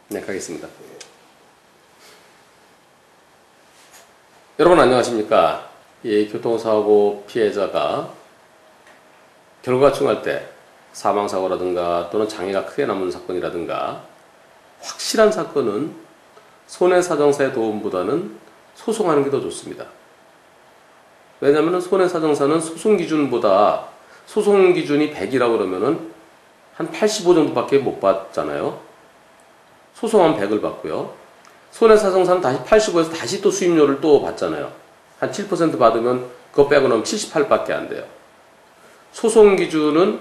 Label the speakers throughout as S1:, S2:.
S1: 네, 가겠습니다. 여러분 안녕하십니까? 이 교통사고 피해자가 결과가 중요할 때 사망사고라든가 또는 장애가 크게 남는 사건이라든가 확실한 사건은 손해사정사의 도움보다는 소송하는 게 더 좋습니다. 왜냐하면 손해사정사는 소송기준보다 소송기준이 100이라고 그러면은 한 85 정도밖에 못 받잖아요. 소송하면 100을 받고요. 손해사정사는 다시 85에서 다시 또 수임료를 또 받잖아요. 한 7% 받으면 그거 빼고 나면 78밖에 안 돼요. 소송기준은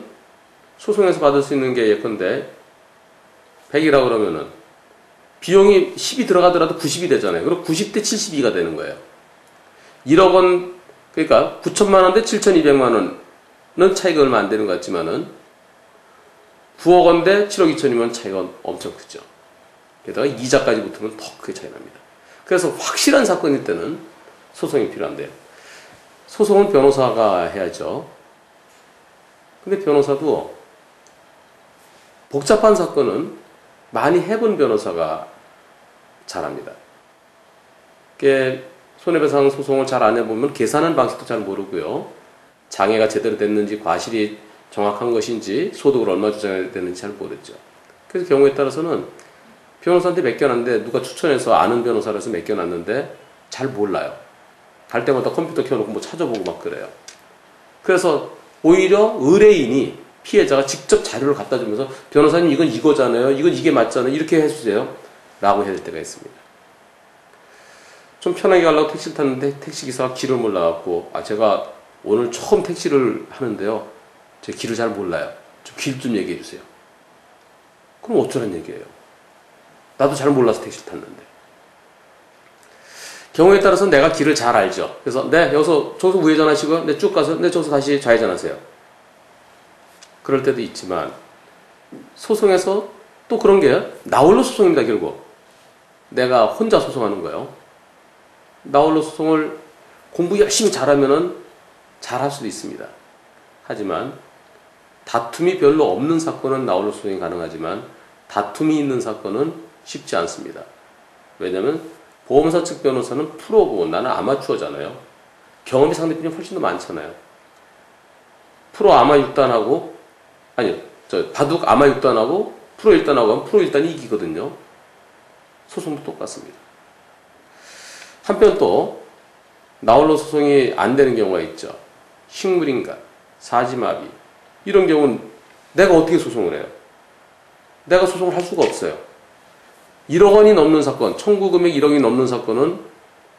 S1: 소송에서 받을 수 있는 게 예컨대 100이라고 그러면은 비용이 10이 들어가더라도 90이 되잖아요. 그럼 90대 72가 되는 거예요. 1억 원, 그러니까 9천만 원 대 7,200만 원은 차이가 얼마 안 되는 것 같지만은 9억 원 대 7억 2천이면 차이가 엄청 크죠. 게다가 이자까지 붙으면 더 크게 차이 납니다. 그래서 확실한 사건일 때는 소송이 필요한데요. 소송은 변호사가 해야죠. 근데 변호사도 복잡한 사건은 많이 해본 변호사가 잘합니다. 손해배상 소송을 잘 안 해보면 계산하는 방식도 잘 모르고요. 장애가 제대로 됐는지 과실이 정확한 것인지 소득을 얼마 주장해야 되는지 잘 모르죠. 그래서 경우에 따라서는 변호사한테 맡겨놨는데 누가 추천해서 아는 변호사를 해서 맡겨놨는데 잘 몰라요. 갈 때마다 컴퓨터 켜놓고 뭐 찾아보고 막 그래요. 그래서 오히려 의뢰인이 피해자가 직접 자료를 갖다 주면서 변호사님 이건 이거잖아요. 이건 이게 맞잖아요. 이렇게 해주세요. 라고 해야 될 때가 있습니다. 좀 편하게 가려고 택시를 탔는데 택시기사가 길을 몰라갖고 제가 오늘 처음 택시를 하는데요. 제가 길을 잘 몰라요. 좀 길 좀 얘기해 주세요. 그럼 어쩌란 얘기예요. 나도 잘 몰라서 택시를 탔는데. 경우에 따라서 내가 길을 잘 알죠. 그래서 네 저기서 우회전하시고요. 네 쭉 가서 네 저기서 다시 좌회전하세요. 그럴 때도 있지만 소송에서 또 그런 게 나홀로 소송입니다. 결국 내가 혼자 소송하는 거예요. 나홀로 소송을 공부 열심히 잘하면은 잘할 수도 있습니다. 하지만 다툼이 별로 없는 사건은 나홀로 소송이 가능하지만 다툼이 있는 사건은 쉽지 않습니다. 왜냐하면 보험사 측 변호사는 프로고 나는 아마추어잖아요. 경험이 상대편이 훨씬 더 많잖아요. 프로 아마 6단하고 바둑 아마 6단하고 프로 1단하고 하면 프로 1단이 이기거든요. 소송도 똑같습니다. 한편 또 나홀로 소송이 안 되는 경우가 있죠. 식물인간, 사지마비 이런 경우는 내가 어떻게 소송을 해요? 내가 소송을 할 수가 없어요. 1억 원이 넘는 사건, 청구 금액 1억이 넘는 사건은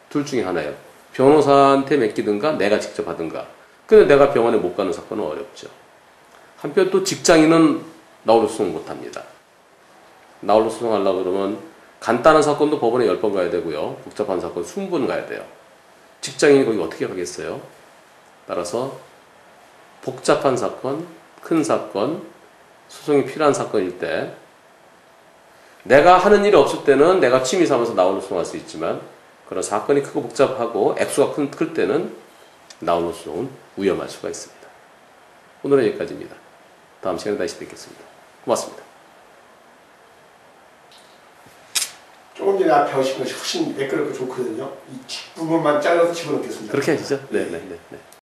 S1: 둘 중에 하나예요. 변호사한테 맡기든가 내가 직접 하든가. 근데 내가 병원에 못 가는 사건은 어렵죠. 한편 또 직장인은 나홀로 소송 못 합니다. 나홀로 소송하려고 그러면 간단한 사건도 법원에 10번 가야 되고요. 복잡한 사건 20번 가야 돼요. 직장인이 거기 어떻게 가겠어요? 따라서 복잡한 사건, 큰 사건, 소송이 필요한 사건일 때 내가 하는 일이 없을 때는 내가 취미 삼아서 나홀로 소송할 수 있지만 그런 사건이 크고 복잡하고 액수가 클 때는 나홀로 소송은 위험할 수가 있습니다. 오늘은 여기까지입니다. 다음 시간에 다시 뵙겠습니다. 고맙습니다.
S2: 조금 전에 앞에 하신 것이 훨씬 매끄럽고 좋거든요. 이 뒷부분만 잘라서 집어넣겠습니다.
S1: 그렇게 하시죠? 네.